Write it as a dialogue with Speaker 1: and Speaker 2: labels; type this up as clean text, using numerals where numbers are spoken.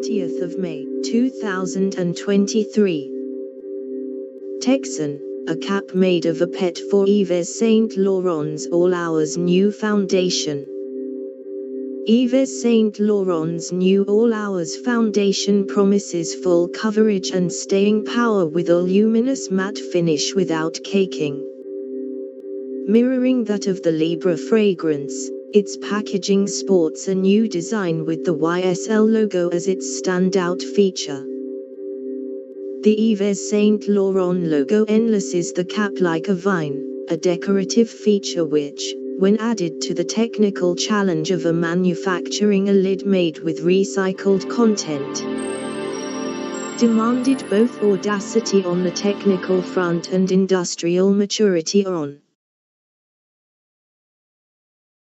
Speaker 1: 30th of May, 2023. Texen, a cap made of RPET for Yves Saint Laurent's All Hours new foundation. Yves Saint Laurent's new All Hours foundation promises full coverage and staying power with a luminous matte finish without caking. Mirroring that of the Libre fragrance, its packaging sports a new design with the YSL logo as its standout feature. The Yves Saint Laurent logo enlaces the cap like a vine, a decorative feature which, when added to the technical challenge of manufacturing a lid made with recycled content, demanded both audacity on the technical front and industrial maturity on